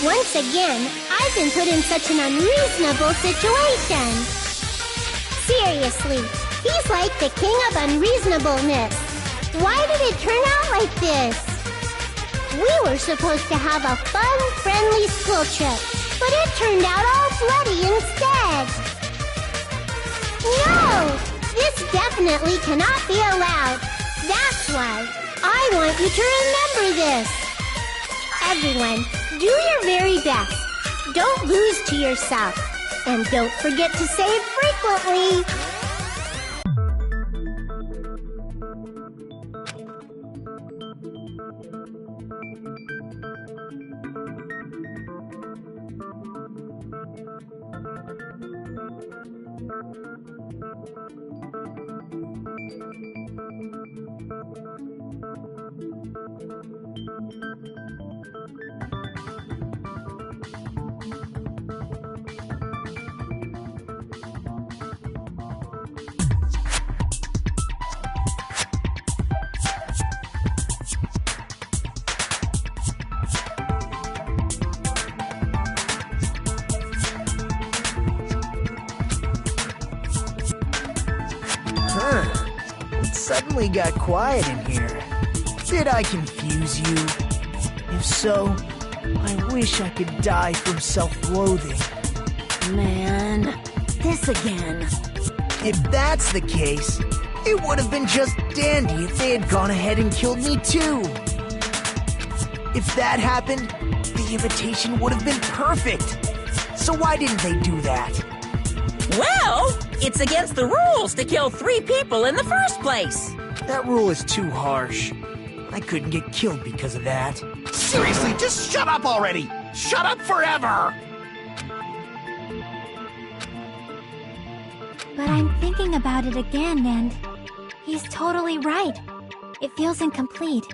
Once again, I've been put in such an unreasonable situation. Seriously, he's like the king of unreasonableness. Why did it turn out like this? We were supposed to have a fun, friendly school trip, but it turned out all bloody instead. No! This definitely cannot be allowed. That's why I want you to remember this. Everyone, do your very best. Don't lose to yourself. And don't forget to save frequently. It suddenly got quiet in here. Did I confuse you? If so, I wish I could die from self-loathing. Man, this again. If that's the case, it would have been just dandy if they had gone ahead and killed me too. If that happened, the invitation would have been perfect. So why didn't they do that? Well, it's against the rules to kill 3 people in the first place. That rule is too harsh. I couldn't get killed because of that. Seriously, just shut up already! Shut up forever! But I'm thinking about it again, and he's totally right. It feels incomplete.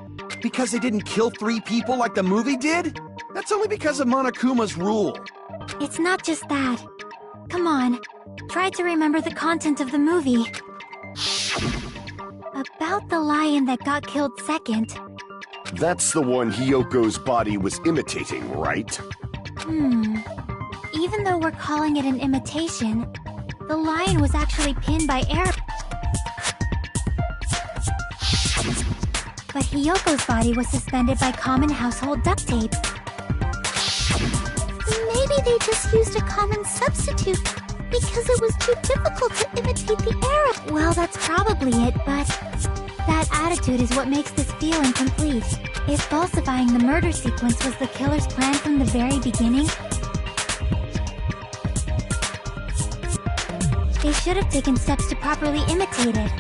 Because they didn't kill 3 people like the movie did? That's only because of Monokuma's rule. It's not just that. Come on, try to remember the content of the movie. About the lion that got killed second. That's the one Hyoko's body was imitating, right? Even though we're calling it an imitation, the lion was actually pinned by air. But Hyoko's body was suspended by common household duct tape. Maybe they just used a common substitute because it was too difficult to imitate the arrow. Well, that's probably it, but that attitude is what makes this feel incomplete. If falsifying the murder sequence was the killer's plan from the very beginning, they should have taken steps to properly imitate it.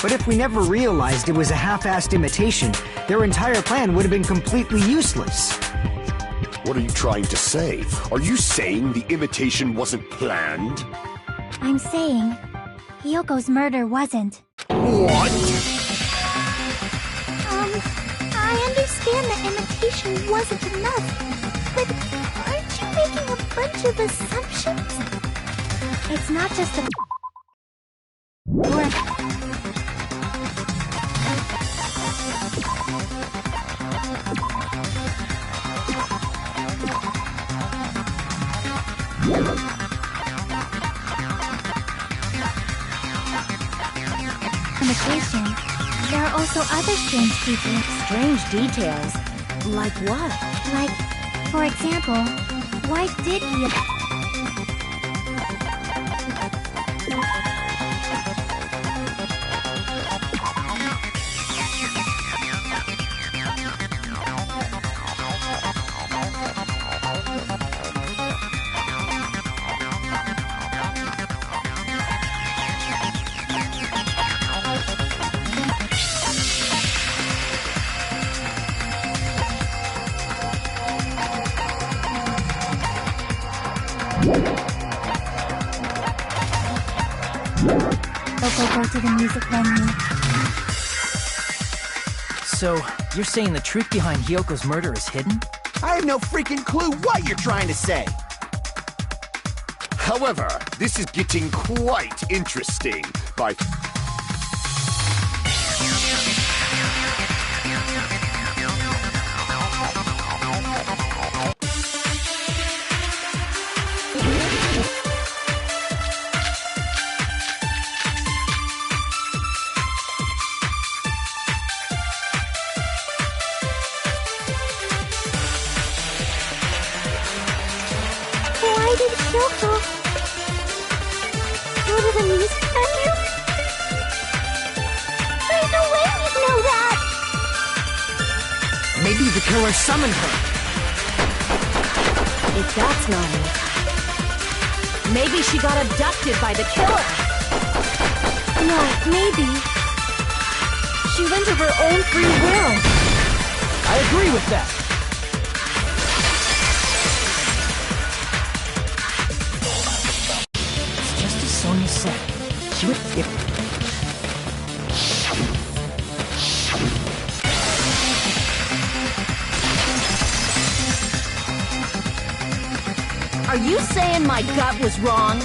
But if we never realized it was a half-assed imitation, their entire plan would have been completely useless. What are you trying to say? Are you saying the imitation wasn't planned? I'm saying Hyoko's murder wasn't. What? I understand that imitation wasn't enough, but aren't you making a bunch of assumptions? It's not just a... imitation. There are also other strange details. Strange details? Like what? Like, for example, why did he... Hiyoko go to the music venue. So, you're saying the truth behind Hiyoko's murder is hidden? I have no freaking clue what you're trying to say. However, this is getting quite interesting. By Why did Hiyoko go to the music venue? There's no way we'd know that! Maybe the killer summoned her. If that's not it, maybe she got abducted by the killer. No, maybe. She went of her own free will. I agree with that. It's just as Sonia said. She would... Are you saying my gut was wrong?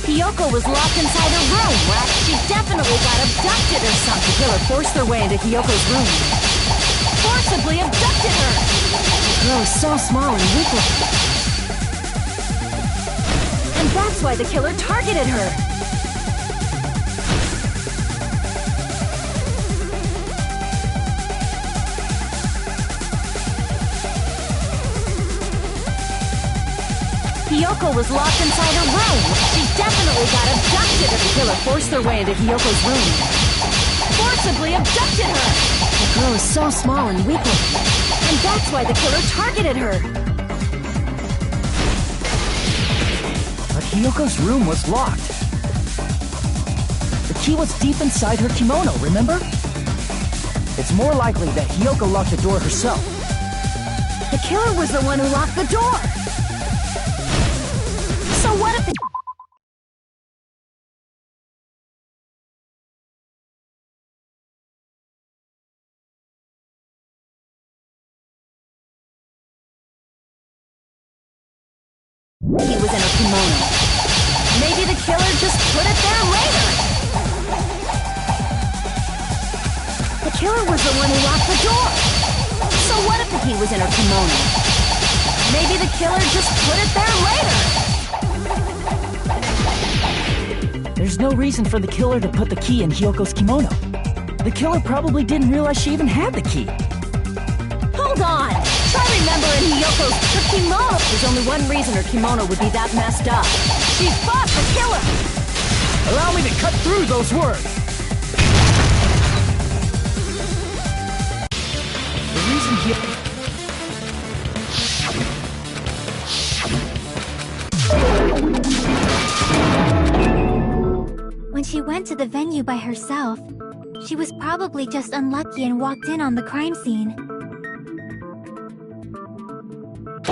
Hiyoko was locked inside a room, right? She definitely got abducted or something. The killer forced their way into Hiyoko's room. Forcibly abducted her! The girl is so small and weak. And that's why the killer targeted her. Hiyoko was locked inside her room. She definitely got abducted if the killer forced their way into Hiyoko's room. Forcibly abducted her! The girl is so small and weak. And that's why the killer targeted her. But Hiyoko's room was locked. The key was deep inside her kimono, remember? It's more likely that Hiyoko locked the door herself. The killer was the one who locked the door! So what if the... He was in a kimono. Maybe the killer just put it there later. The killer was the one who locked the door. So what if he was in a kimono? Maybe the killer just put it there later. There's no reason for the killer to put the key in Hiyoko's kimono. The killer probably didn't realize she even had the key. Hold on! Try remembering her kimono! There's only one reason her kimono would be that messed up. She fought the killer! Allow me to cut through those words! The reason When she went to the venue by herself, she was probably just unlucky and walked in on the crime scene.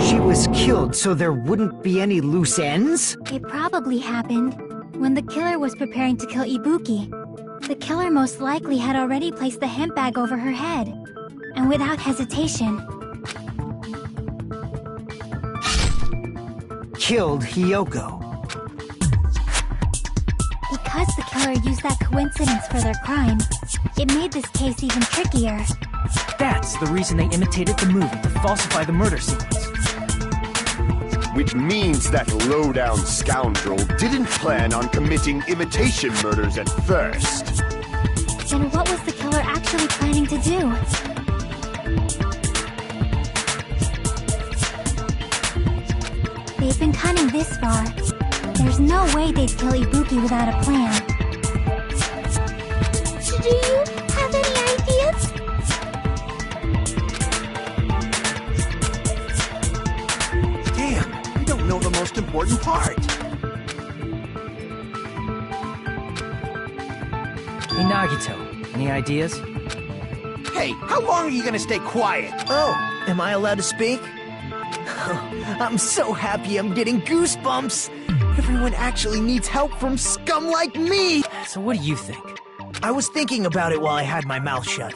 She was killed so there wouldn't be any loose ends? It probably happened when the killer was preparing to kill Ibuki. The killer most likely had already placed the hemp bag over her head, and without hesitation, killed Hiyoko. Because the killer used that coincidence for their crime, it made this case even trickier. That's the reason they imitated the movie to falsify the murder sequence. Which means that low-down scoundrel didn't plan on committing imitation murders at first. Then what was the killer actually planning to do? They They've been cunning this far. There's no way they'd kill Ibuki without a plan. Do you have any ideas? Damn, we don't know the most important part. Hey, Nagito, any ideas? Hey, how long are you gonna stay quiet? Oh, am I allowed to speak? I'm so happy I'm getting goosebumps. Everyone actually needs help from scum like me. So what do you think? I was thinking about it while I had my mouth shut.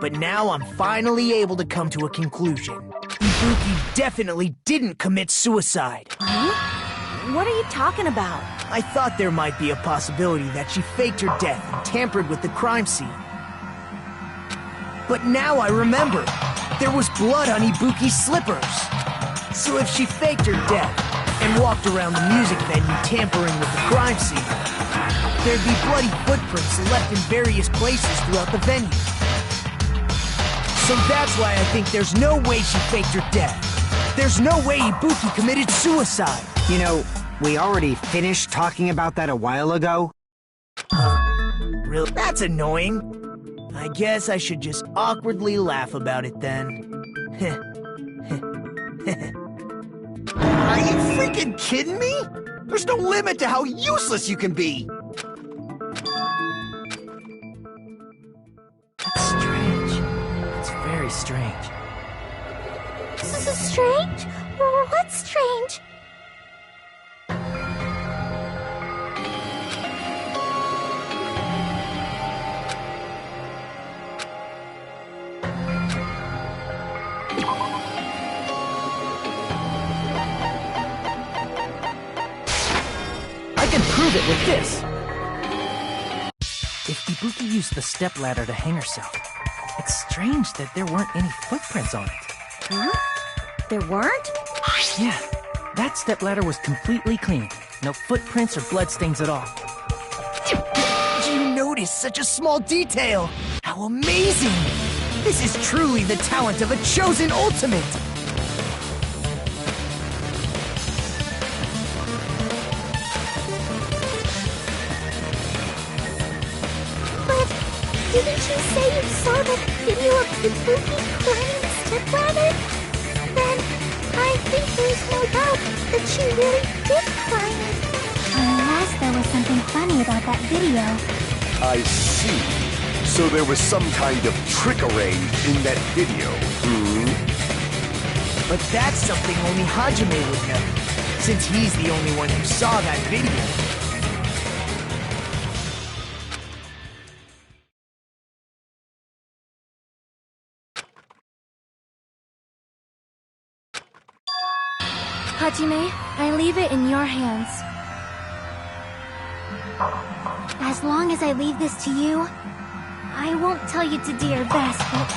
But now I'm finally able to come to a conclusion. Ibuki definitely didn't commit suicide. Huh? What are you talking about? I thought there might be a possibility that she faked her death and tampered with the crime scene. But now I remember. There was blood on Ibuki's slippers. So if she faked her death and walked around the music venue tampering with the crime scene, there'd be bloody footprints left in various places throughout the venue. So that's why I think there's no way she faked her death. There's no way Ibuki committed suicide. You know, we already finished talking about that a while ago. Really? That's annoying. I guess I should just awkwardly laugh about it then. Are you freaking kidding me? There's no limit to how useless you can be. That's strange. That's very strange. This is strange? What's strange? I can prove it with this. If Ibuki used the stepladder to hang herself, it's strange that there weren't any footprints on it. Huh? There weren't? Yeah, that stepladder was completely clean. No footprints or bloodstains at all. Did you notice such a small detail? How amazing! This is truly the talent of a chosen ultimate! Didn't you say you saw that video of Ibuki climbing the stepladder? Then I think there's no doubt that she really did climb it. Unless there was something funny about that video. I see. So there was some kind of trickery in that video, But that's something only Hajime would know, since he's the only one who saw that video. Hajime, I leave it in your hands. As long as I leave this to you, I won't tell you to do your best, but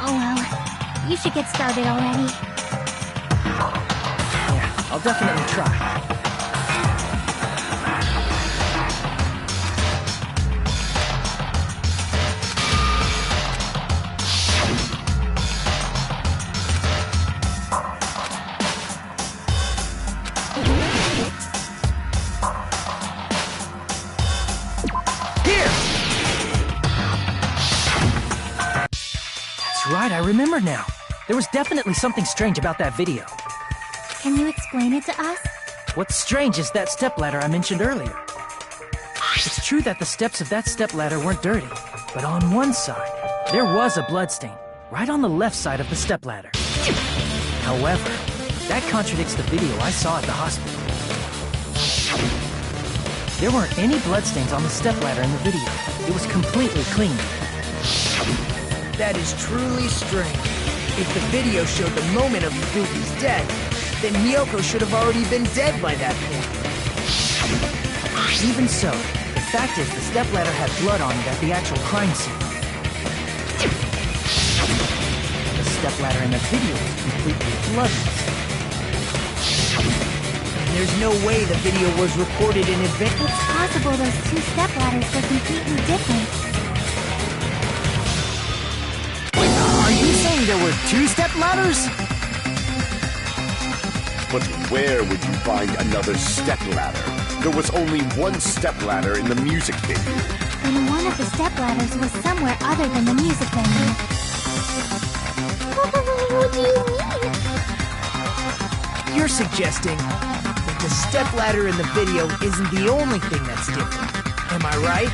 oh well. You should get started already. Yeah, I'll definitely try. Right, I remember now. There was definitely something strange about that video. Can you explain it to us? What's strange is that stepladder I mentioned earlier. It's true that the steps of that stepladder weren't dirty, but on one side, there was a bloodstain, right on the left side of the stepladder. However, that contradicts the video I saw at the hospital. There weren't any bloodstains on the stepladder in the video. It was completely clean. That is truly strange. If the video showed the moment of Ibuki's death, then Miyoko should have already been dead by that point. Even so, the fact is the stepladder had blood on it at the actual crime scene. The stepladder in the video was completely bloodless. There's no way the video was recorded in advance. It's possible those two stepladders were completely different. Are you saying there were two stepladders? But where would you find another stepladder? There was only one stepladder in the music venue. And one of the stepladders was somewhere other than the music venue. What do you mean? You're suggesting that the stepladder in the video isn't the only thing that's different. Am I right?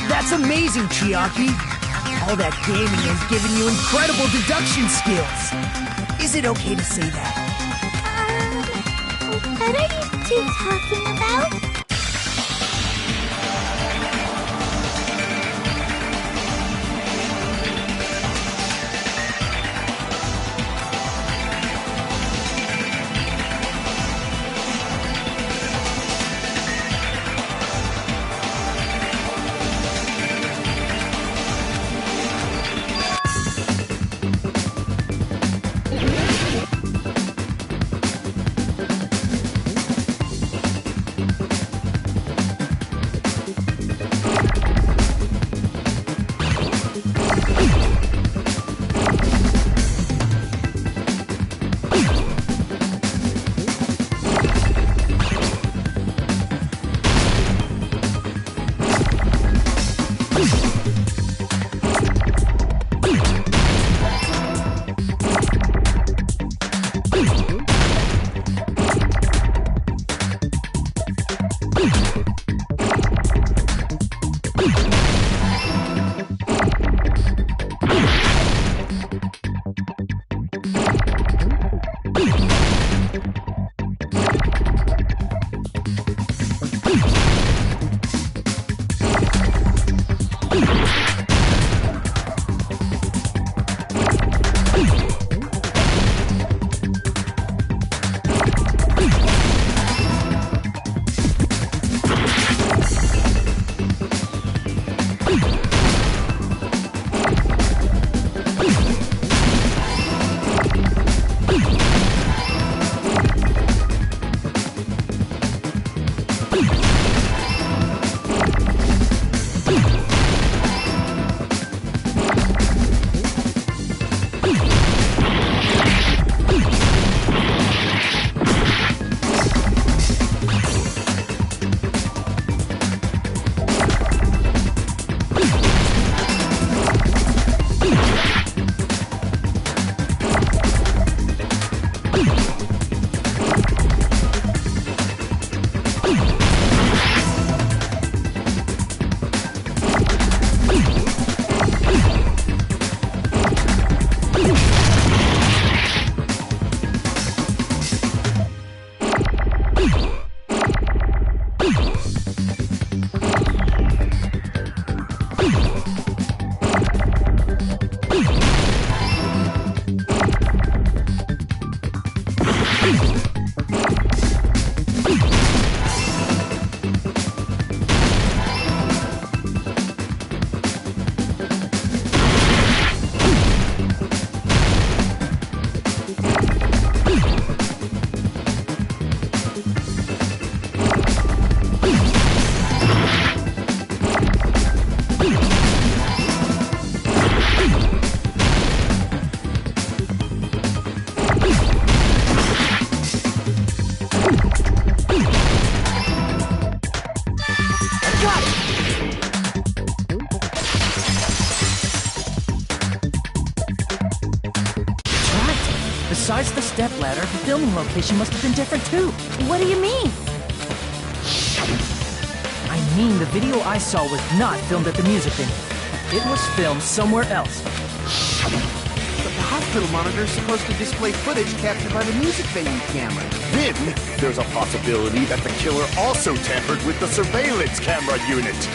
That's amazing, Chiaki! All that gaming has given you incredible deduction skills! Is it okay to say that? What are you two talking about? Besides the stepladder, the filming location must have been different too. What do you mean? I mean, the video I saw was not filmed at the music venue. It was filmed somewhere else. But the hospital monitor is supposed to display footage captured by the music venue camera. Then, there's a possibility that the killer also tampered with the surveillance camera unit.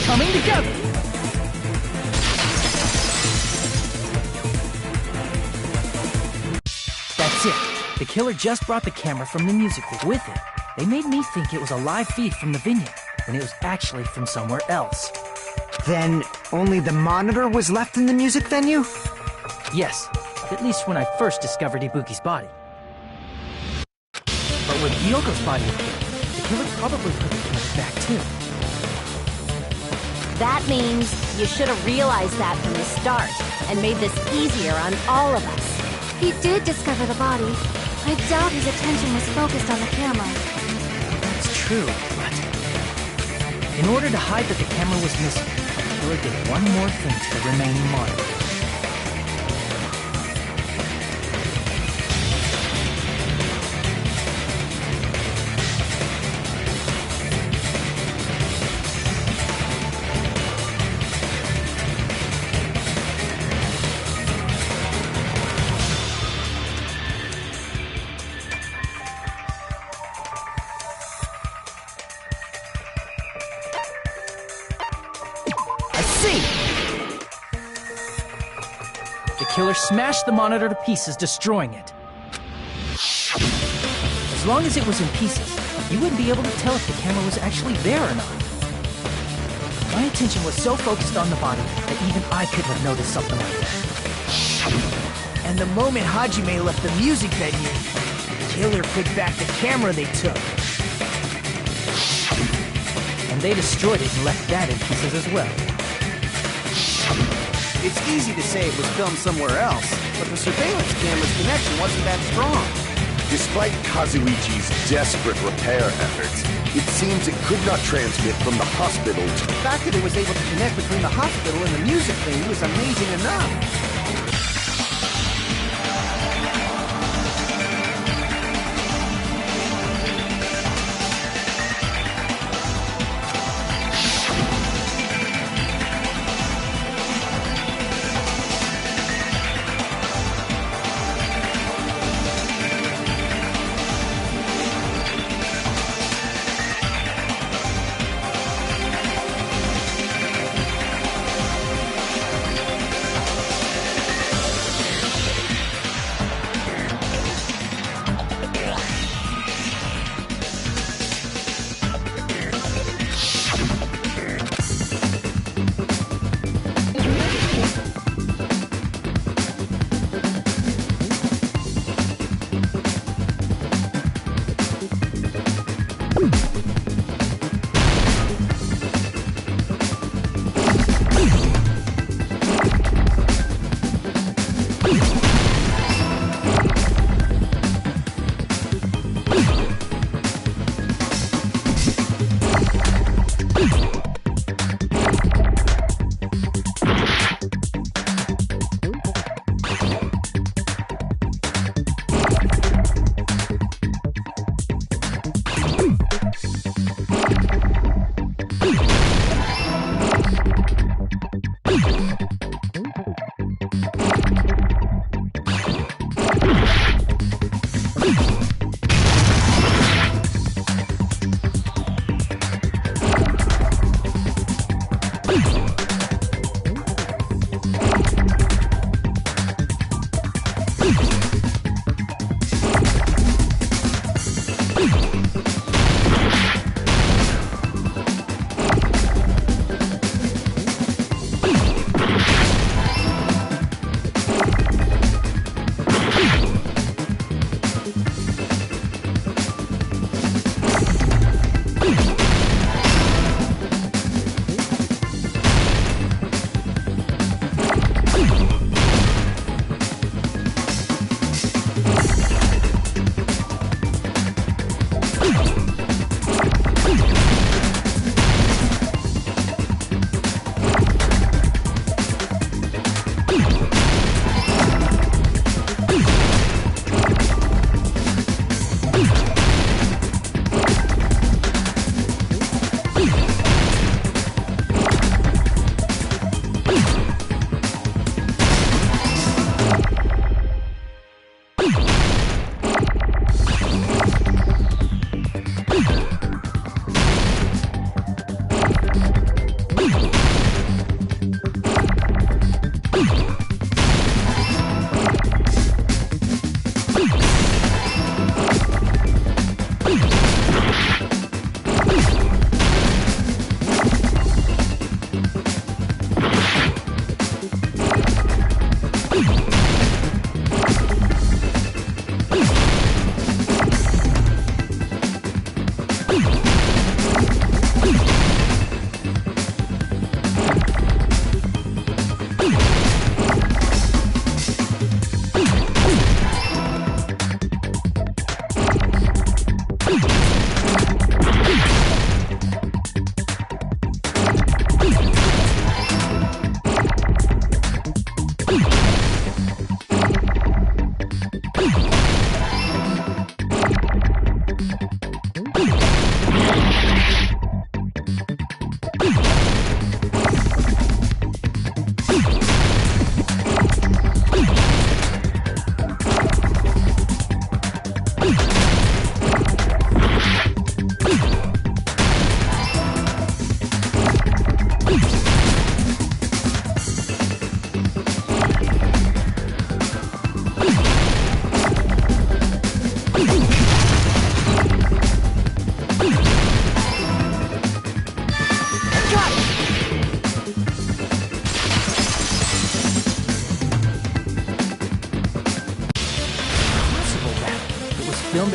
coming together. That's it. The killer just brought the camera from the music video with it. They made me think it was a live feed from the vineyard, when it was actually from somewhere else. Then only the monitor was left in the music venue? Yes, at least when I first discovered Ibuki's body. But with Hyoko's body appeared, the killer probably put the camera back too. That means you should have realized that from the start and made this easier on all of us. He did discover the body. I doubt his attention was focused on the camera. That's true, but in order to hide that the camera was missing, the killer did one more thing to the remaining monitor. The killer smashed the monitor to pieces, destroying it. As long as it was in pieces, you wouldn't be able to tell if the camera was actually there or not. My attention was so focused on the body that even I couldn't have noticed something like that. And the moment Hajime left the music venue, the killer put back the camera they took. And they destroyed it and left that in pieces as well. It's easy to say it was filmed somewhere else, but the surveillance camera's connection wasn't that strong. Despite Kazuichi's desperate repair efforts, it seems it could not transmit from the hospital to... The fact that it was able to connect between the hospital and the music venue is amazing enough.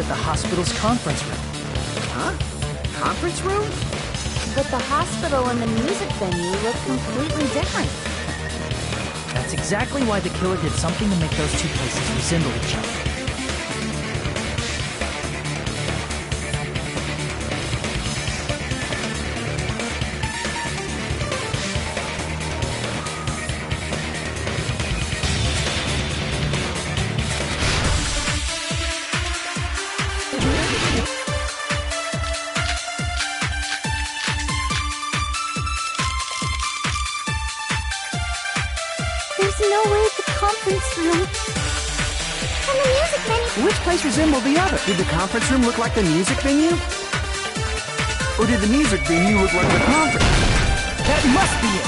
at the hospital's conference room. Huh? Conference room? But the hospital and the music venue look completely different. That's exactly why the killer did something to make those two places resemble each other. There's no way at the conference room. And the music venue. Which place resembled the other? Did the conference room look like the music venue? Or did the music venue look like the conference? That must be it!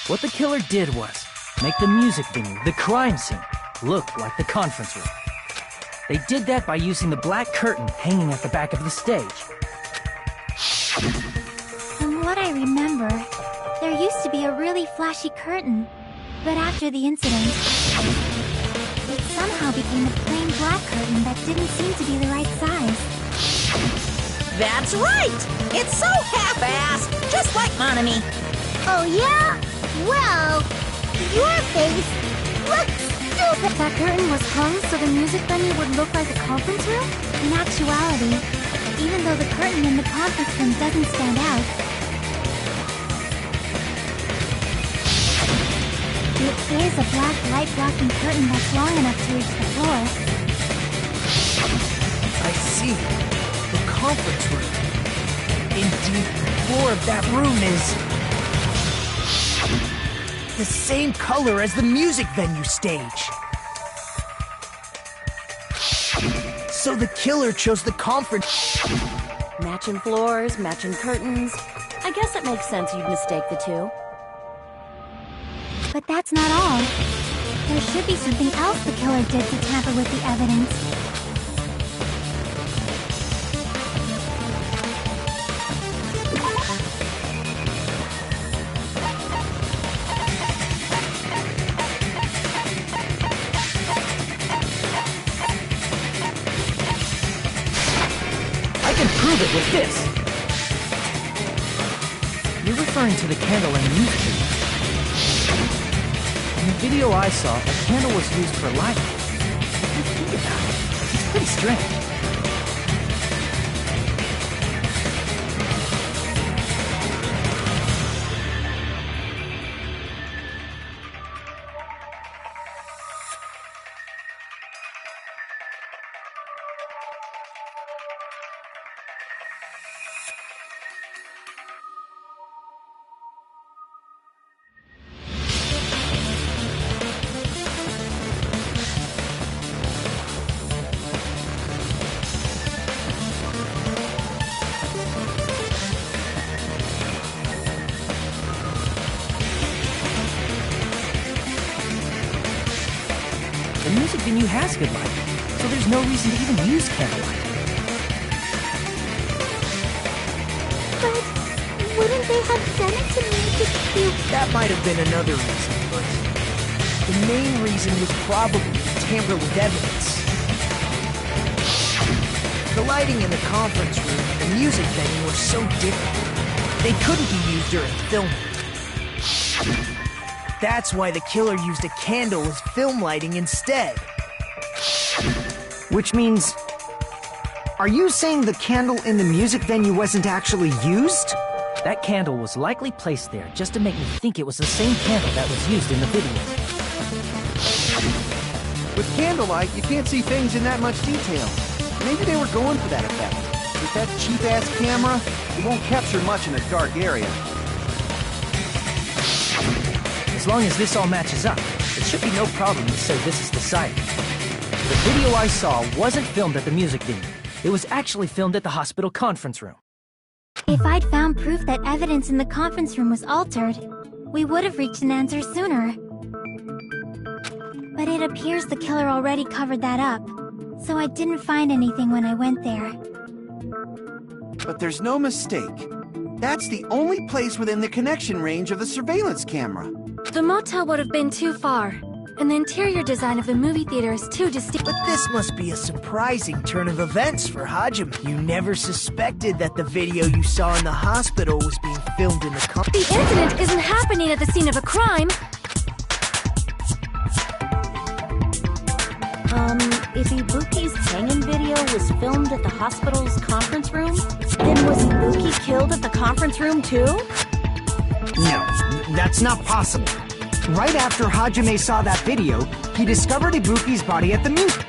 What the killer did was make the music venue, the crime scene, look like the conference room. They did that by using the black curtain hanging at the back of the stage. From what I remember, there used to be a really flashy curtain. But after the incident, it somehow became a plain black curtain that didn't seem to be the right size. That's right! It's so half-assed, just like Monami. Oh yeah? Well, your face looks stupid. That curtain was hung so the music venue would look like a conference room? In actuality, even though the curtain in the conference room doesn't stand out, it is a black light-blocking curtain that's long enough to reach the floor. I see. The conference room. Indeed, the floor of that room is the same color as the music venue stage. So the killer chose the conference. Matching floors, matching curtains. I guess it makes sense you'd mistake the two. But that's not all. There should be something else the killer did to tamper with the evidence. I can prove it with this! You're referring to the candle in the music video. In the video I saw, a candle was used for lighting. If you think about it, it's pretty strange. The music venue has good lighting, so there's no reason to even use candlelight. But wouldn't they have done it to make it feel... That might have been another reason, but the main reason was probably to tamper with evidence. The lighting in the conference room and the music venue were so different. They couldn't be used during filming. That's why the killer used a candle as film lighting instead. Which means... Are you saying the candle in the music venue wasn't actually used? That candle was likely placed there just to make me think it was the same candle that was used in the video. With candlelight, you can't see things in that much detail. Maybe they were going for that effect. With that cheap-ass camera, it won't capture much in a dark area. As long as this all matches up, it should be no problem to say this is decided. The video I saw wasn't filmed at the music venue. It was actually filmed at the hospital conference room. If I'd found proof that evidence in the conference room was altered, we would have reached an answer sooner. But it appears the killer already covered that up, so I didn't find anything when I went there. But there's no mistake. That's the only place within the connection range of the surveillance camera. The motel would have been too far, and the interior design of the movie theater is too distinct. But this must be a surprising turn of events for Hajime. You never suspected that the video you saw in the hospital was being filmed in the company. The incident isn't happening at the scene of a crime. If Ibuki's hanging video was filmed at the hospital's conference room, then was Ibuki killed at the conference room too? No, that's not possible. Right after Hajime saw that video, he discovered Ibuki's body at the music.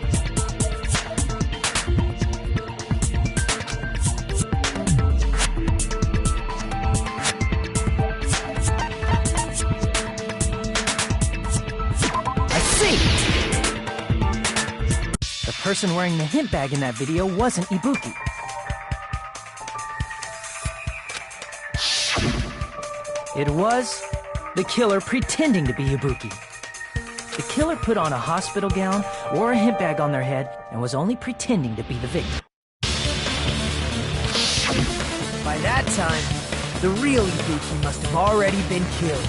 I see! The person wearing the hint bag in that video wasn't Ibuki. It was the killer pretending to be Ibuki. The killer put on a hospital gown, wore a hint bag on their head, and was only pretending to be the victim. By that time, the real Ibuki must have already been killed.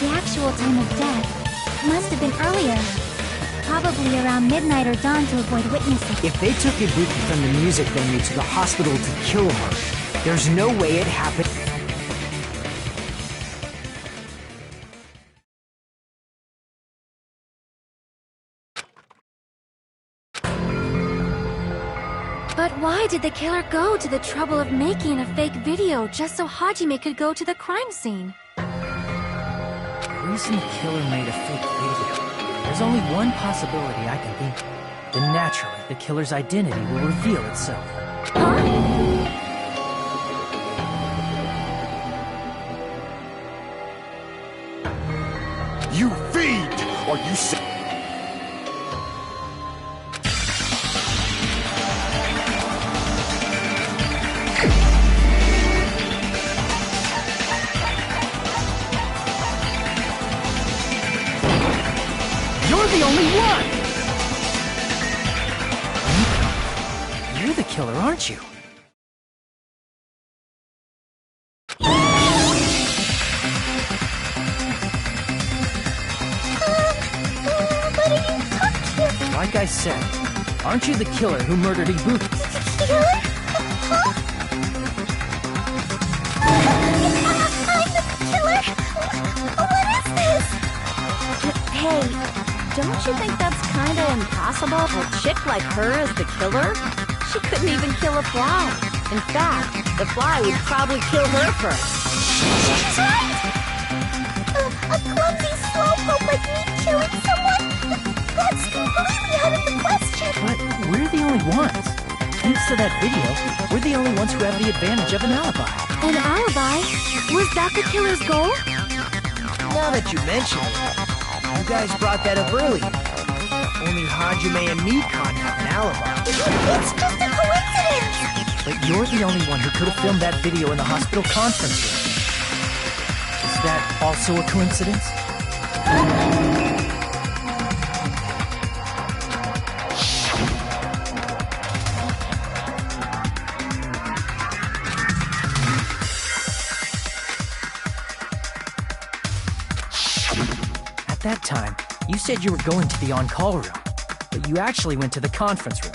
The actual time of death must have been earlier. Probably around midnight or dawn to avoid witnessing. If they took Ibuki from the music venue to the hospital to kill her, there's no way it happened. But why did the killer go to the trouble of making a fake video just so Hajime could go to the crime scene? The reason the killer made a fake video, there's only one possibility I can think of. Then naturally, the killer's identity will reveal itself. Huh? You fiend! Are you sick? You're the only one! You're the killer, aren't you? Like I said, aren't you the killer who murdered Ibuki? Killer? Huh? I'm the killer? What is this? Hey, don't you think that's kinda impossible? A chick like her as the killer? She couldn't even kill a fly. In fact, the fly would probably kill her first. She's right! A clumsy slowpoke like me killing someone? That's completely out of the question! But we're the only ones. Thanks to that video, we're the only ones who have the advantage of an alibi. An alibi? Was that the killer's goal? Now that you mention it, you guys brought that up earlier. Only Hajime and Mikan have an alibi. It's just a coincidence! But you're the only one who could have filmed that video in the hospital conference room. Is that also a coincidence? At that time, you said you were going to the on-call room, but you actually went to the conference room.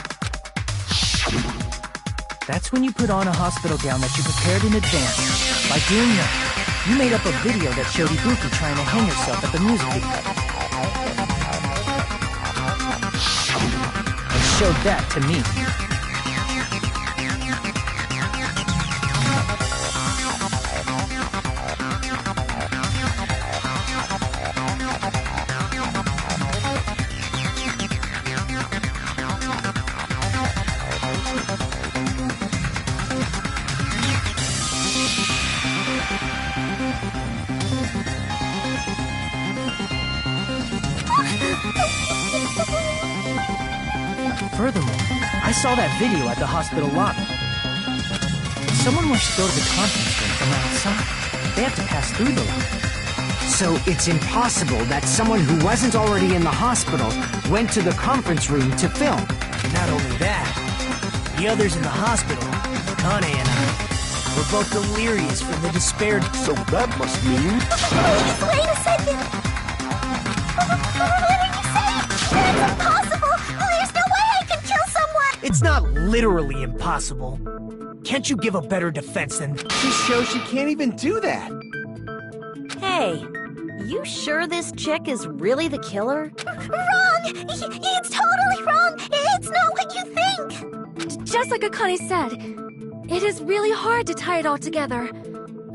That's when you put on a hospital gown that you prepared in advance. By doing that, you made up a video that showed Ibuki trying to hang herself at the music video. And showed that to me. Furthermore, I saw that video at the hospital lobby. If someone wants to go to the conference room from outside, they have to pass through the lobby. So it's impossible that someone who wasn't already in the hospital went to the conference room to film. Not only that, the others in the hospital, Kane and I, We're both delirious from the despair. So that must mean... Please, wait a second. What are you saying? That's impossible. There's no way I can kill someone. It's not literally impossible. Can't you give a better defense than... This shows she can't even do that. Hey, you sure this chick is really the killer? Wrong! It's totally wrong! It's not what you think! Just like Akane said, it is really hard to tie it all together.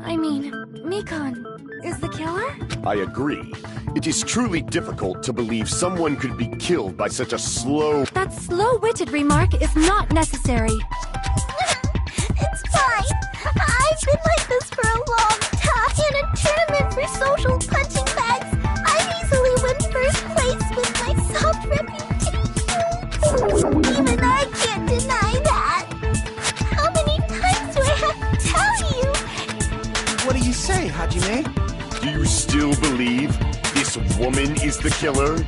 I mean, Mikan is the killer? I agree. It is truly difficult to believe someone could be killed by such a slow... That slow-witted remark is not necessary. It's fine. I've been like this for a long time. In a tournament for social punching bags, I easily win first place with my soft reputation. Even I can't deny that. How many times do I have to tell you? What do you say, Hajime? Do you still believe this woman is the killer? Do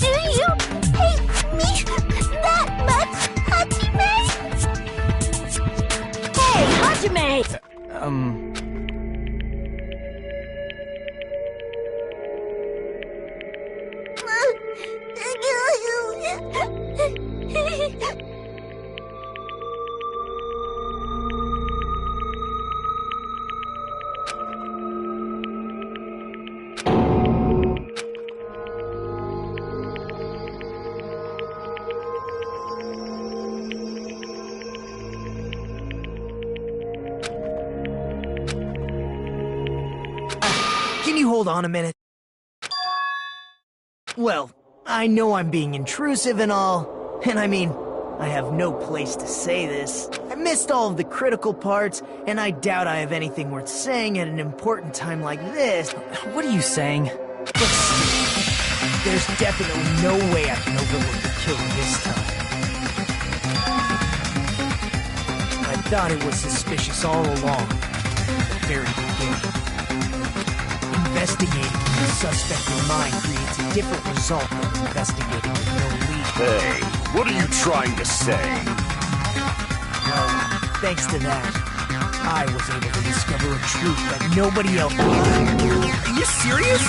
you hate me that much, Hajime? Hey, Hajime! Can you hold on a minute? Well, I know I'm being intrusive and all, and I mean, I have no place to say this. I missed all of the critical parts, and I doubt I have anything worth saying at an important time like this. What are you saying? But still, there's definitely no way I can overlook the killing this time. I thought it was suspicious all along, at the very beginning. Investigating with the suspect in mind creates a different result than investigating with no lead. Hey, what are you trying to say? Well, thanks to that, I was able to discover a truth that nobody else did. Are you serious?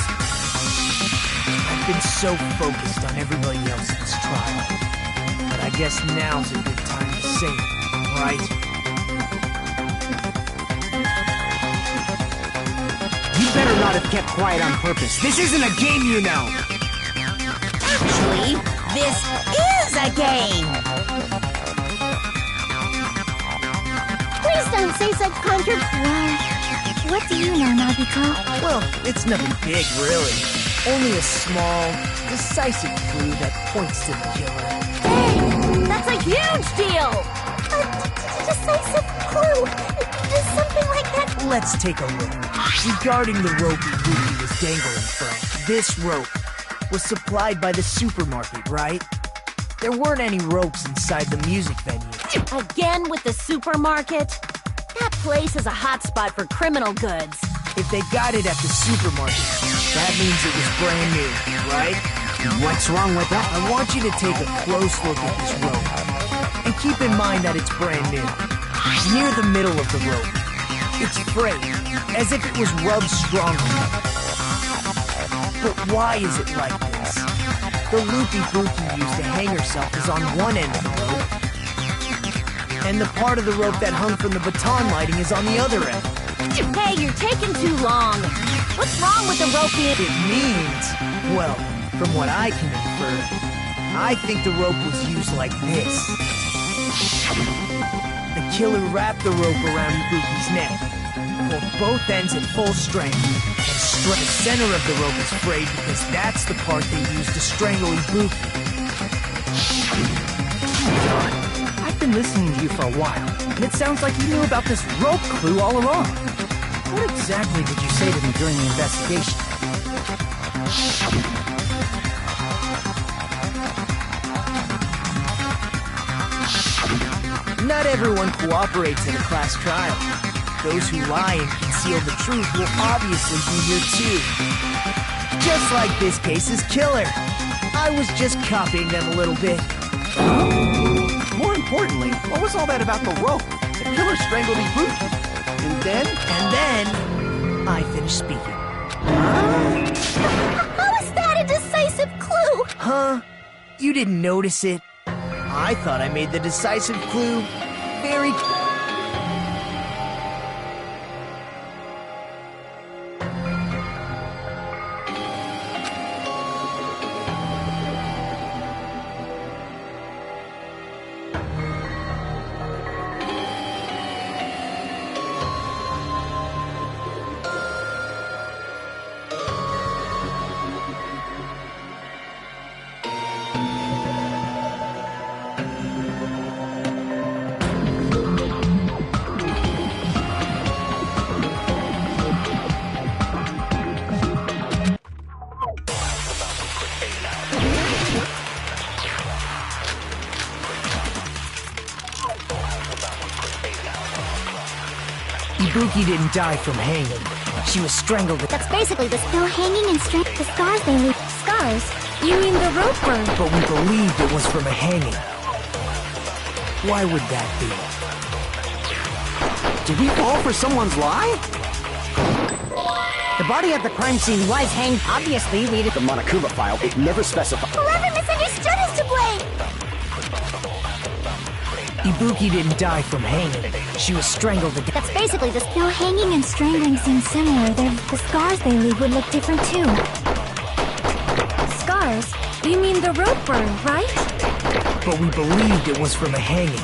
I've been so focused on everybody else in this trial, but I guess now's a good time to say it, right? You better not have kept quiet on purpose. This isn't a game, you know. Actually, this is a game! Please don't say such Well, what do you know, Nagiko? Well, it's nothing big, really. Only a small, decisive clue that points to the killer. Hey, that's a huge deal! A decisive clue. Does something like that... Let's take a look. Regarding the rope Ibuki was dangling from, this rope was supplied by the supermarket, right? There weren't any ropes inside the music venue. Again with the supermarket? That place is a hotspot for criminal goods. If they got it at the supermarket, that means it was brand new, right? What's wrong with that? I want you to take a close look at this rope. And keep in mind that it's brand new. Near the middle of the rope, it's frayed, as if it was rubbed strongly. But why is it like this? The loop Ibuki used to hang herself is on one end of the rope, and the part of the rope that hung from the baton lighting is on the other end. Hey, you're taking too long. What's wrong with the rope being... It means, well, from what I can infer, I think the rope was used like this. The killer wrapped the rope around Ibuki's neck, pulled both ends at full strength, and struck. The center of the rope is frayed because that's the part they used to strangle Ibuki. John, I've been listening to you for a while, and it sounds like you knew about this rope clue all along. What exactly did you say to me during the investigation? Not everyone cooperates in a class trial. Those who lie and conceal the truth will obviously be here too. Just like this case's killer. I was just copying them a little bit. More importantly, what was all that about the rope? the killer strangled Ibuki. And then? And then, I finished speaking. How is that a decisive clue? Huh? You didn't notice it? I thought I made the decisive clue very... Ibuki didn't die from hanging. She was strangled. That's basically the still hanging and the scars they leave. Scars? You mean the rope burn? But we believed it was from a hanging. Why would that be? Did we fall for someone's lie? The body at the crime scene was hanged. Obviously, we did. The Monokuma file, it never specified. Whoever misunderstood is to blame! Ibuki didn't die from hanging. She was strangled to death. That's basically the still hanging and strangling seem similar. The scars they leave would look different too. Scars? You mean the rope burn, right? But we believed it was from a hanging.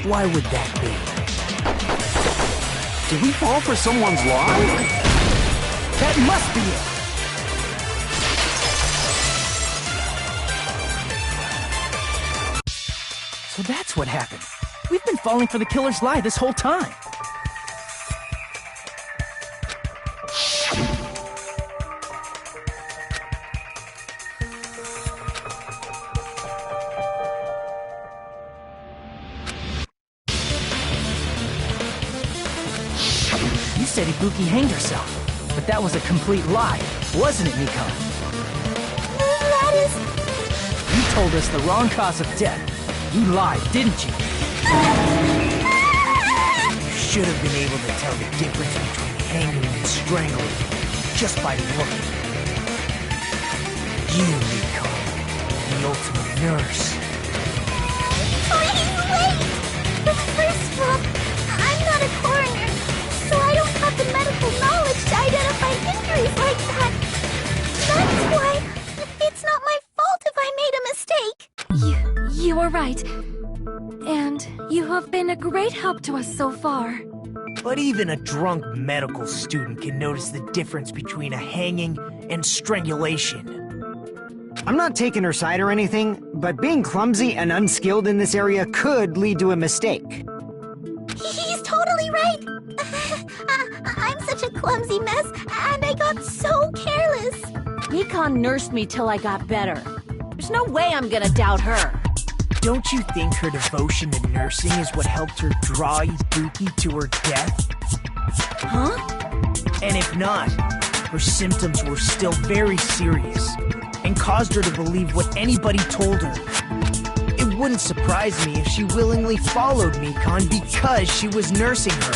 Why would that be? Did we fall for someone's lie? That must be it! So that's what happened. We've been falling for the killer's lie this whole time. You said Ibuki hanged herself, but that was a complete lie, wasn't it, Mikon? That is... You told us the wrong cause of death. You lied, didn't you? You should have been able to tell the difference between hanging and strangling just by looking. You, Mikon, the ultimate nurse. Please wait! First of all, I'm not a coroner, so I don't have the medical knowledge to identify injuries like that. That's why it's not my fault if I made a mistake. You were right. And you have been a great help to us so far. But even a drunk medical student can notice the difference between a hanging and strangulation. I'm not taking her side or anything, but being clumsy and unskilled in this area could lead to a mistake. He's totally right. I'm such a clumsy mess, and I got so careless. Mikon nursed me till I got better. There's no way I'm gonna doubt her. Don't you think her devotion to nursing is what helped her draw Ibuki to her death? Huh? And if not, her symptoms were still very serious and caused her to believe what anybody told her. It wouldn't surprise me if she willingly followed Mikon because she was nursing her.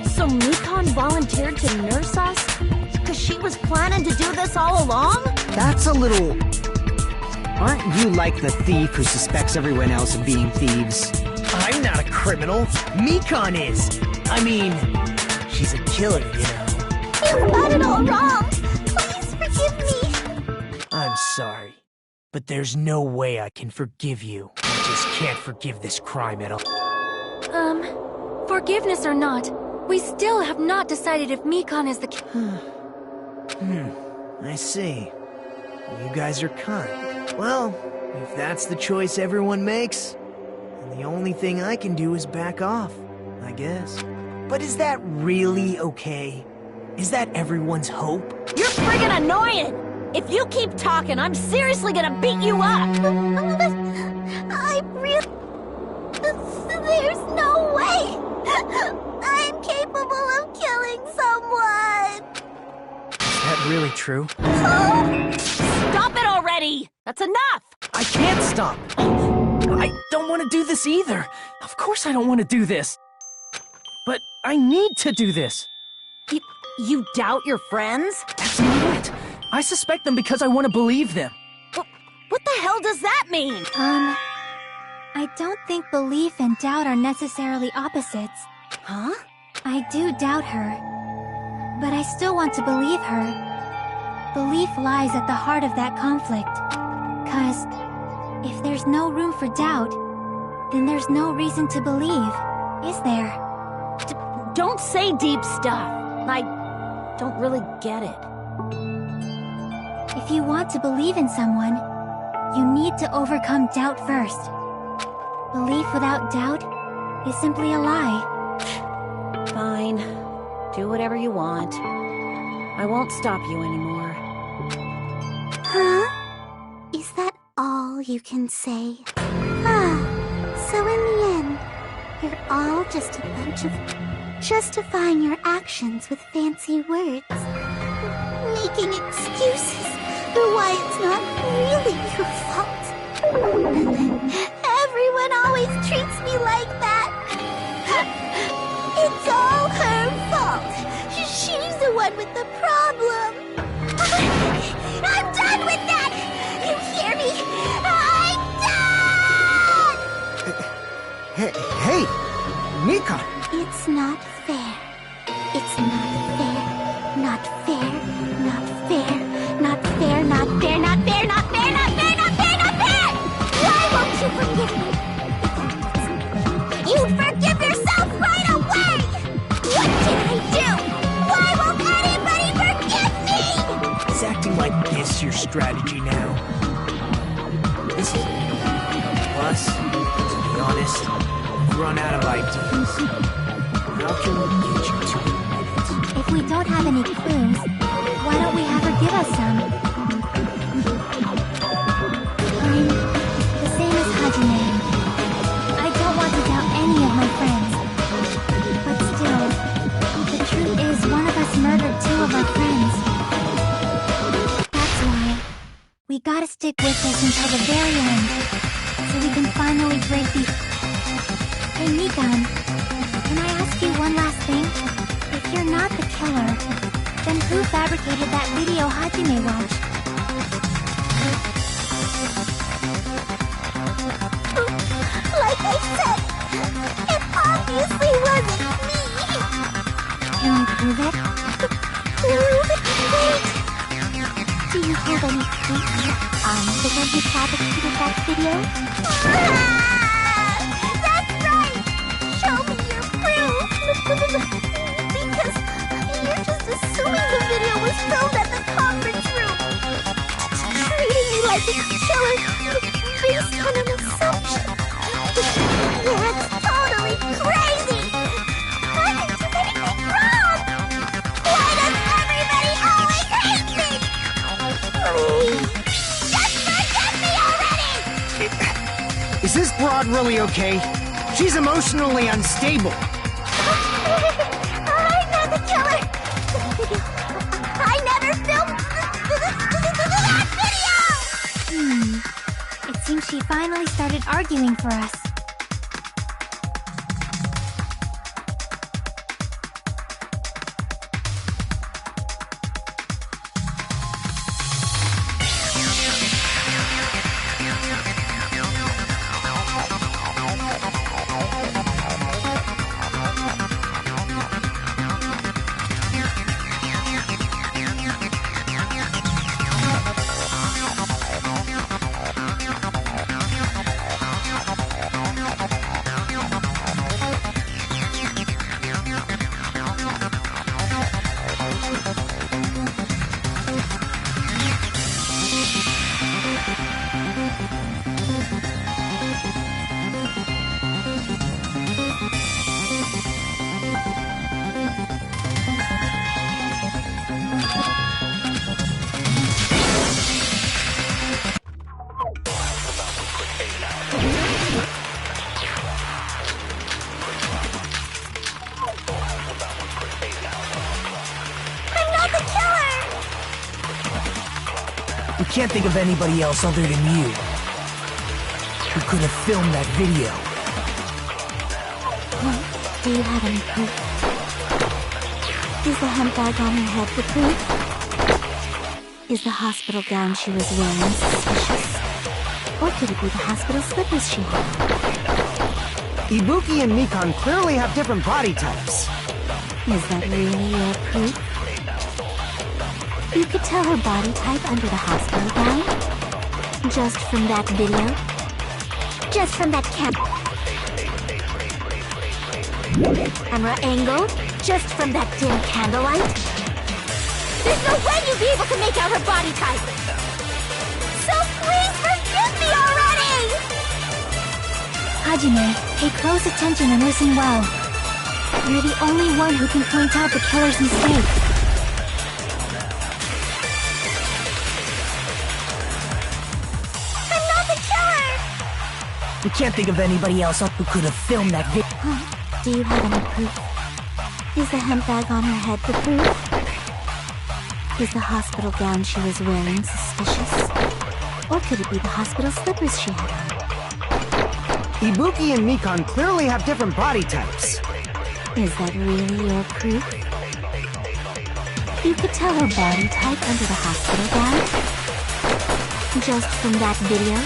So Mikon volunteered to nurse us? Because she was planning to do this all along? That's a little... Aren't you like the thief who suspects everyone else of being thieves? I'm not a criminal. Mikon is. I mean, she's a killer, you know. You've got it all wrong. Please forgive me. I'm sorry, but there's no way I can forgive you. I just can't forgive this crime at all. Forgiveness or not, we still have not decided if Mikon is the I see. You guys are kind. Well, if that's the choice everyone makes, then the only thing I can do is back off, I guess. But is that really okay? Is that everyone's hope? You're friggin' annoying! If you keep talking, I'm seriously gonna beat you up! I really... There's no way! I'm capable of killing someone! Is that really true? Stop it already! That's enough! I can't stop! I don't want to do this either. Of course I don't want to do this. But I need to do this. You doubt your friends? That's not it. I suspect them because I want to believe them. What the hell does that mean? I don't think belief and doubt are necessarily opposites. Huh? I do doubt her, but I still want to believe her. Belief lies at the heart of that conflict. 'Cause if there's no room for doubt, then there's no reason to believe, is there? Don't say deep stuff. I don't really get it. If you want to believe in someone, you need to overcome doubt first. Belief without doubt is simply a lie. Fine. Do whatever you want. I won't stop you anymore. Huh? Is that all you can say? So in the end, you're all just a bunch of justifying your actions with fancy words. Making excuses for why it's not really your fault. Everyone always treats me like that. It's all her fault. She's the one with the problem. I'm done with that! You hear me? I'm done! Hey, Mika! It's not fair. It's not fair. Not fair. Not fair. Not fair. Not fair. Not fair. Not fair. Not fair. Not fair. Not fair! Why won't you forgive me? You'd forgive yourself right away! What did I do? Why won't anybody forgive me? Is acting like this your strategy now? This is... Plus, to be honest, I've run out of ideas. How can we get you to admit it? If we don't have any clues, why don't we have her give us some? I'm the same as Hajime. I don't want to doubt any of my friends. But still, the truth is one of us murdered two of our friends. That's why we gotta stick with this until the very end, so we can finally break the... Hey, Mikan, can I ask you one last thing? If you're not the killer, then who fabricated that video Hajime watched? Like I said, it obviously wasn't me. Can we prove it? Prove it? Wait. Do you have any proof that I'm the one who fabricated that video? That's right! Show me your proof! Because you're just assuming the video was filmed at the conference room. Treating me like a killer based on an assumption. That's totally crazy! I didn't do anything wrong! Why does everybody always hate me? Please, just forgive me already! Is this broad really okay? She's emotionally unstable. I'm not the killer! I never filmed that video! It seems she finally started arguing for us. We can't think of anybody else other than you. who could have filmed that video. Do you have any proof? Is the hemp bag on her head the proof? Is the hospital gown she was wearing suspicious? Or could it be the hospital slippers she had? Ibuki and Mikan clearly have different body types. Is that really your proof? You could tell her body type under the hospital gown? Just from that video? Just from that camera angle? Just from that dim candlelight? There's no way you'd be able to make out her body type! So please forgive me already! Hajime, pay close attention and listen well. You're the only one who can point out the killer's mistake. I'm not the killer! We can't think of anybody else who could have filmed that video. Do you have any proof? Is the hemp bag on her head the proof? Is the hospital gown she was wearing suspicious? Or could it be the hospital slippers she had on? Ibuki and Mikan clearly have different body types. Is that really your proof? You could tell her body type under the hospital gown? Just from that video?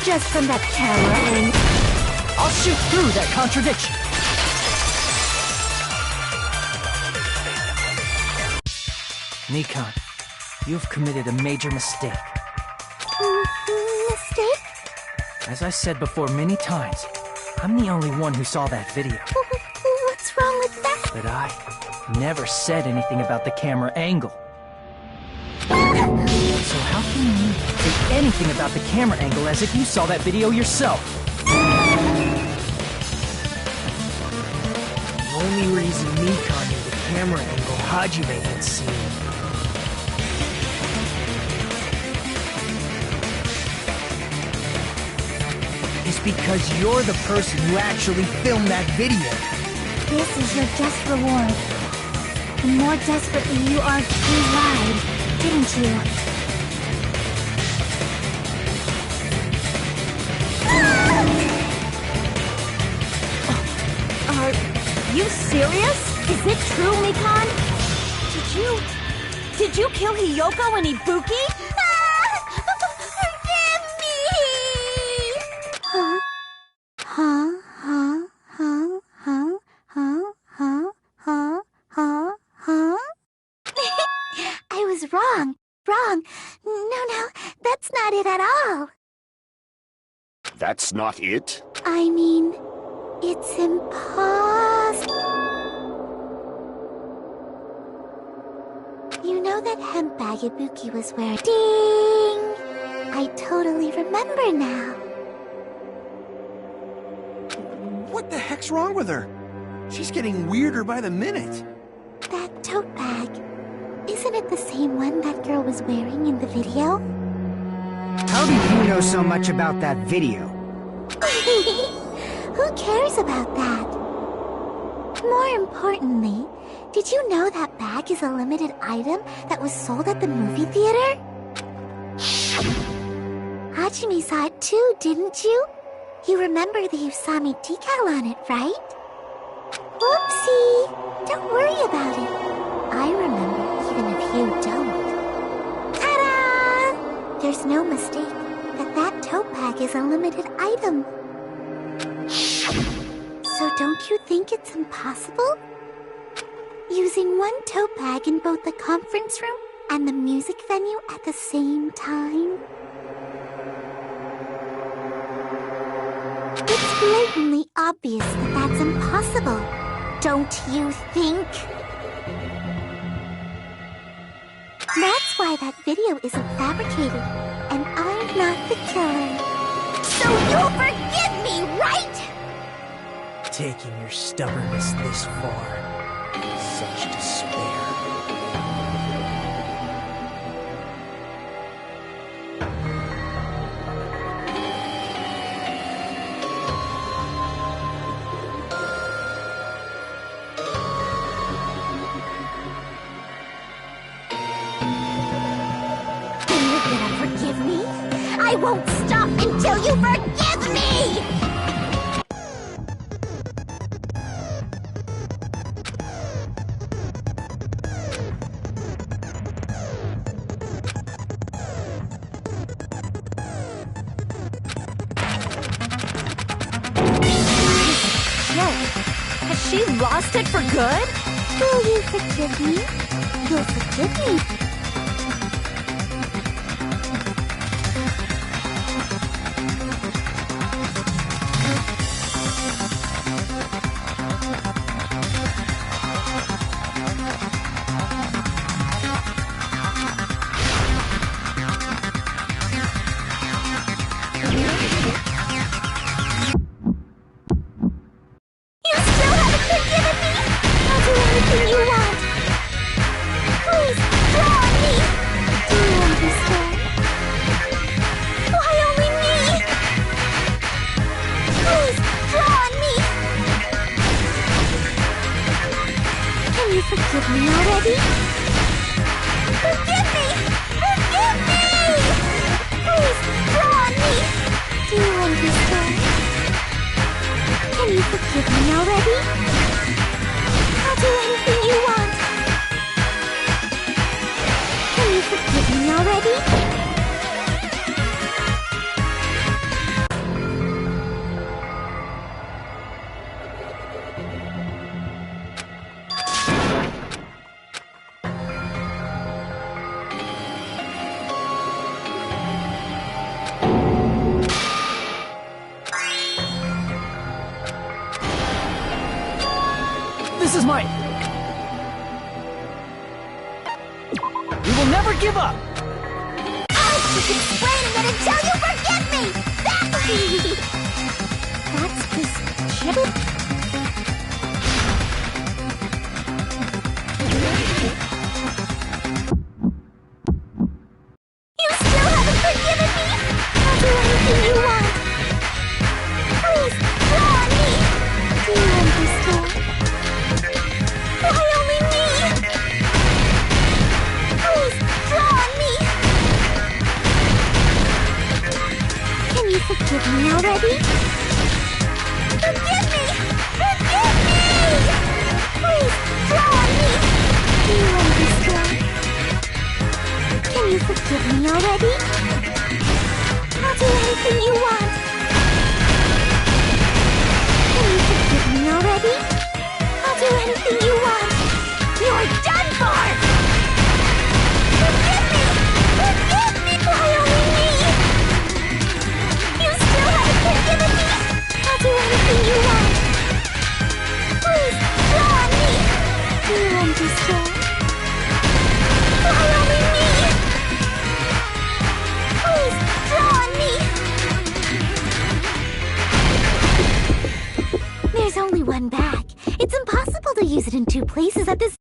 Just from that camera angle? I'll shoot through that contradiction. Mikan, you've committed a major mistake. Mistake? As I said before many times, I'm the only one who saw that video. What's wrong with that? But I never said anything about the camera angle. So how can you say anything about the camera angle as if you saw that video yourself? The only reason Mikan knew the camera angle Hajime had seen is because you're the person who actually filmed that video. This is your just reward. The more desperately you argued, you lied, didn't you? Are you serious? Is it true, Mikan? Did you kill Hiyoko and Ibuki? Forgive me! I was wrong. No, that's not it at all. That's not it? I mean, it's impossible. You know that hemp bag Ibuki was wearing? Ding! I totally remember now. What the heck's wrong with her? She's getting weirder by the minute. That tote bag, isn't it the same one that girl was wearing in the video? How do you know so much about that video? Who cares about that? More importantly, did you know that bag is a limited item that was sold at the movie theater? Hajime saw it too, didn't you? You remember the Usami decal on it, right? Whoopsie! Don't worry about it. I remember even if you don't. Ta-da! There's no mistake that tote bag is a limited item. So don't you think it's impossible? Using one tote bag in both the conference room and the music venue at the same time? It's blatantly obvious that that's impossible, don't you think? That's why that video isn't fabricated, and I'm not the killer. So you'll forgive me, right? Taking your stubbornness this far. Such despair. Then you're gonna forgive me? I won't stop until you forgive me! Has she lost it for good? Will you forgive me? You'll forgive me. Forgive me already? Forgive me! Forgive me! Please, draw on me! Do you understand? Can you forgive me already? I'll do anything you want. Can you forgive me already? This is my... We will never give up! I'll keep explaining it until you forgive me! That's this chip? You still haven't forgiven me? I'll do anything you want. Please, draw on me. Do you understand? Why only me? Please, draw on me. Can you forgive me already? Forgive me! Forgive me! Please, draw on me. Do you understand? Can you forgive me already? I'll do anything you want. Can you forgive me already? I'll do anything you want. You're done for! Forgive me! Forgive me! Why only me? You still haven't forgiven me? I'll do anything you want. Please, draw on me. Do you understand? Why only me? Please, draw on me. There's only one bag. It's impossible to use it in two places at this...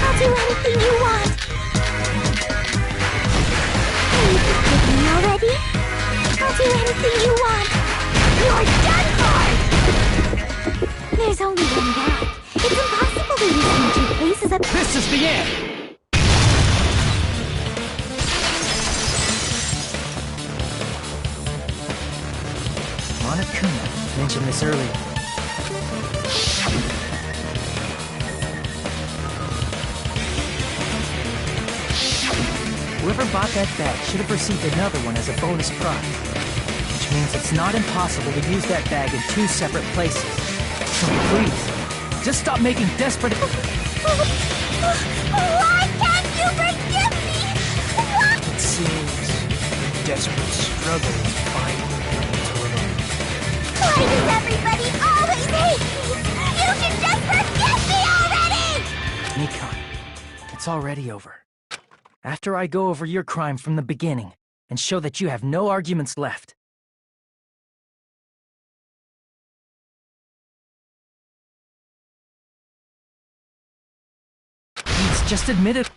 I'll do anything you want. Can you forgive me already? I'll do anything you want. You're done for! There's only one bag. It's impossible to use it in two places at... This is the end! Monokuma mentioned this earlier. Whoever bought that bag should have received another one as a bonus prize. Which means it's not impossible to use that bag in two separate places. So please, just stop making desperate... Why can't you forgive me? What? It seems desperate struggle is finally coming to an end. Why does everybody always hate me? You should just forgive me already! Nikon, it's already over. After I go over your crime from the beginning and show that you have no arguments left. Please, just admit it.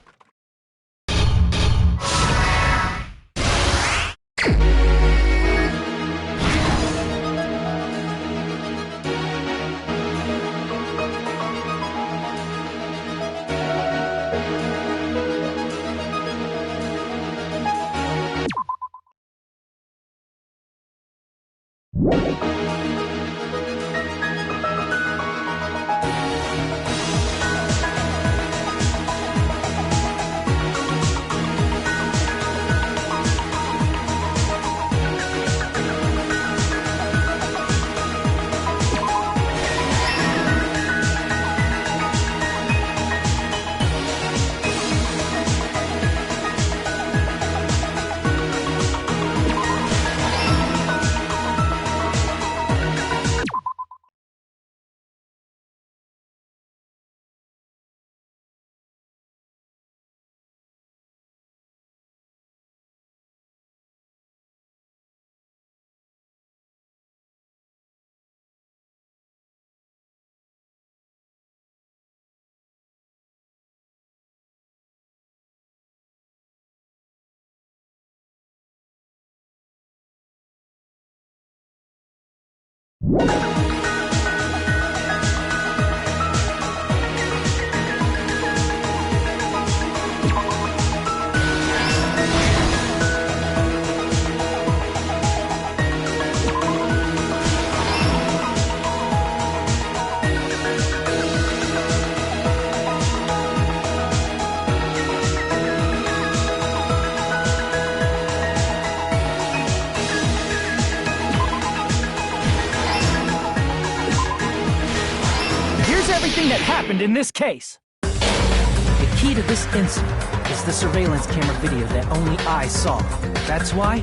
Everything that happened in this case. The key to this incident is the surveillance camera video that only I saw. That's why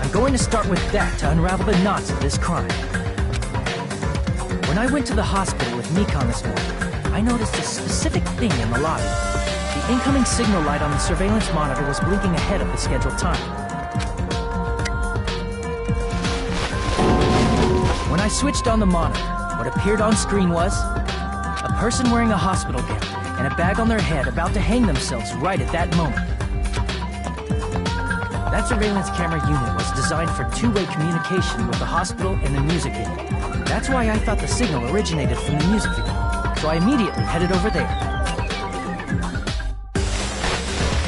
I'm going to start with that to unravel the knots of this crime. When I went to the hospital with Nikon this morning, I noticed a specific thing in the lobby. The incoming signal light on the surveillance monitor was blinking ahead of the scheduled time. When I switched on the monitor, what appeared on screen was a person wearing a hospital gown and a bag on their head about to hang themselves right at that moment. That surveillance camera unit was designed for two-way communication with the hospital and the music video. That's why I thought the signal originated from the music video, so I immediately headed over there.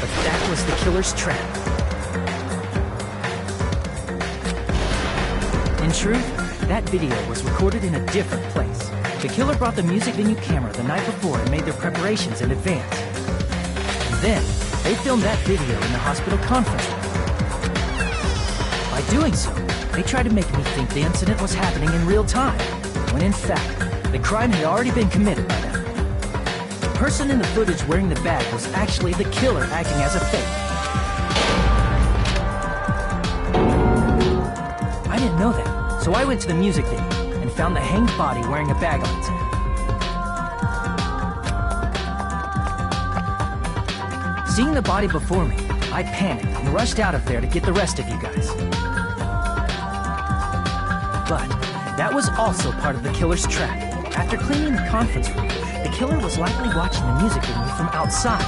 But that was the killer's trap. In truth, that video was recorded in a different place. The killer brought the music venue camera the night before and made their preparations in advance. And then, they filmed that video in the hospital conference room. By doing so, they tried to make me think the incident was happening in real time, when in fact, the crime had already been committed by them. The person in the footage wearing the bag was actually the killer acting as a fake. I didn't know that, so I went to the music venue and found the hanged body wearing a bag on its head. Seeing the body before me, I panicked and rushed out of there to get the rest of you guys. But that was also part of the killer's trap. After cleaning the conference room, the killer was likely watching the music venue from outside.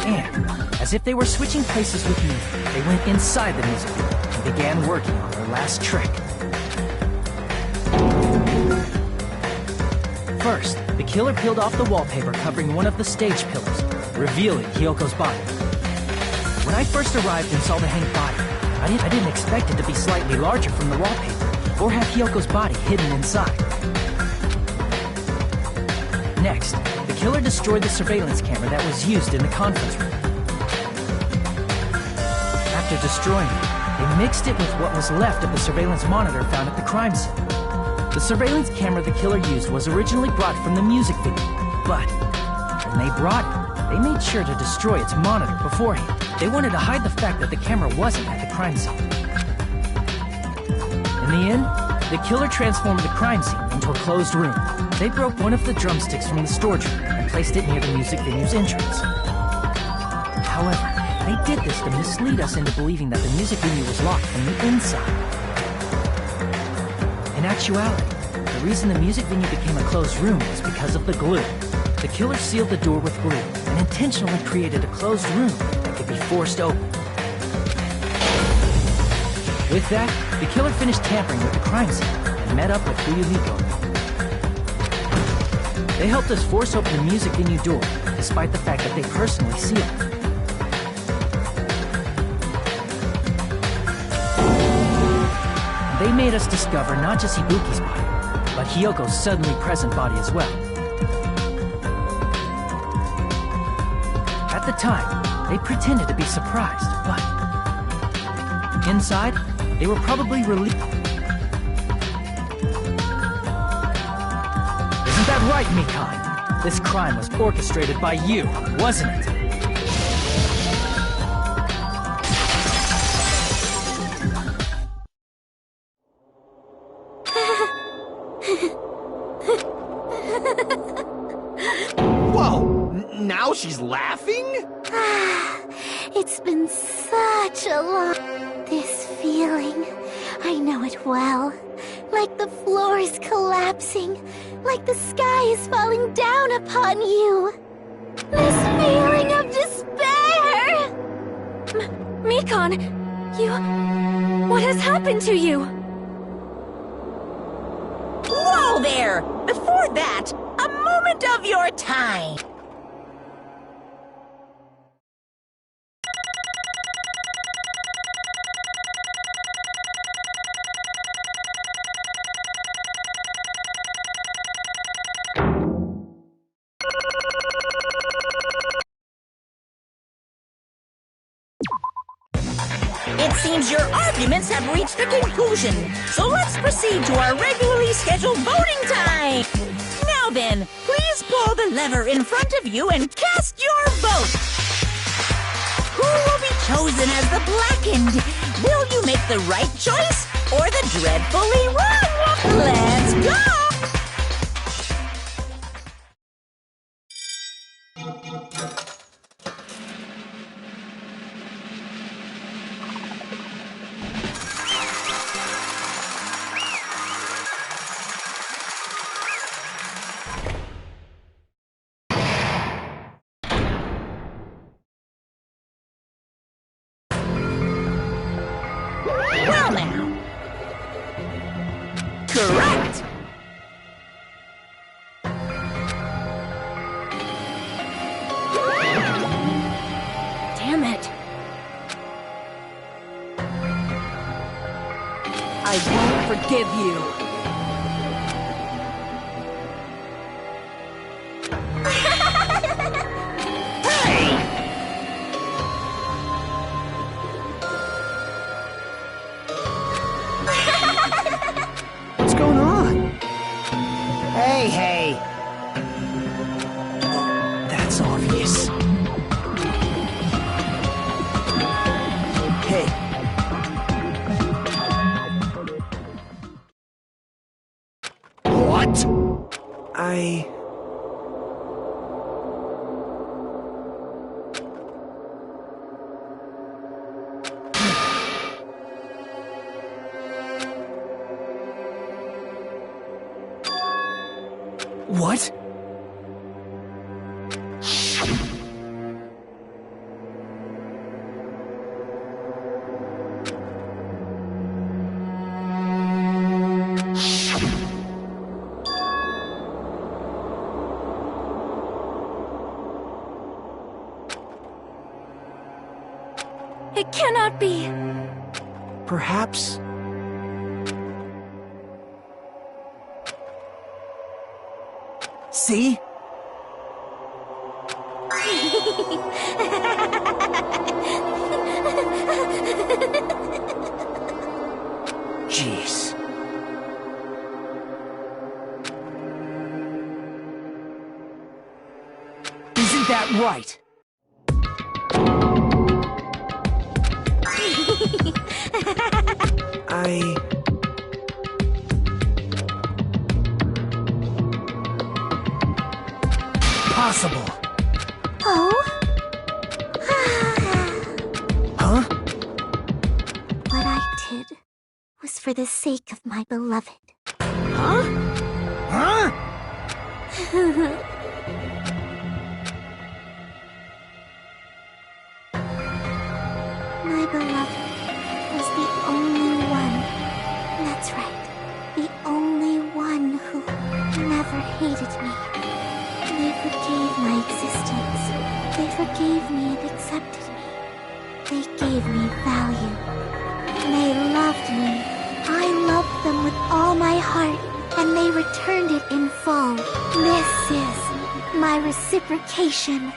And, as if they were switching places with me, they went inside the music venue and began working on their last trick. First, the killer peeled off the wallpaper covering one of the stage pillars, revealing Hyoko's body. When I first arrived and saw the hanged body, I didn't expect it to be slightly larger from the wallpaper, or have Hyoko's body hidden inside. Next, the killer destroyed the surveillance camera that was used in the conference room. After destroying it, they mixed it with what was left of the surveillance monitor found at the crime scene. The surveillance camera the killer used was originally brought from the music video, but when they brought it, they made sure to destroy its monitor beforehand. They wanted to hide the fact that the camera wasn't at the crime scene. In the end, the killer transformed the crime scene into a closed room. They broke one of the drumsticks from the storage room and placed it near the music venue's entrance. However, they did this to mislead us into believing that the music venue was locked from the inside. In actuality, the reason the music venue became a closed room was because of the glue. The killer sealed the door with glue and intentionally created a closed room that could be forced open. With that, the killer finished tampering with the crime scene and met up with Fuyumiko. They helped us force open the music venue door, despite the fact that they personally sealed it. They made us discover not just Ibuki's body, but Hyoko's suddenly present body as well. At the time, they pretended to be surprised, but inside, they were probably relieved. Isn't that right, Mikan? This crime was orchestrated by you, wasn't it? Now she's laughing? It's been such a long... This feeling, I know it well. Like the floor is collapsing, like the sky is falling down upon you. This feeling of despair! Mikan, you... What has happened to you? Hello there! Before that, a moment of your time. It seems your arguments have reached a conclusion, so let's proceed to our regularly scheduled voting time! Now then, please pull the lever in front of you and cast your vote! Who will be chosen as the blackened? Will you make the right choice or the dreadfully wrong one? Let's go! Well now. Correct! Damn it. I won't forgive you. What's going on? Hey. That's obvious. Hey. What? What? It cannot be. Perhaps. See? Jeez. Isn't that right? Possible. Oh? Huh? What I did was for the sake of my beloved. Huh? Huh? My beloved was the only one. That's right. The only one who never hated me. They forgave my existence. They forgave me and accepted me. They gave me value. They loved me. I loved them with all my heart, and they returned it in full. This is my reciprocation.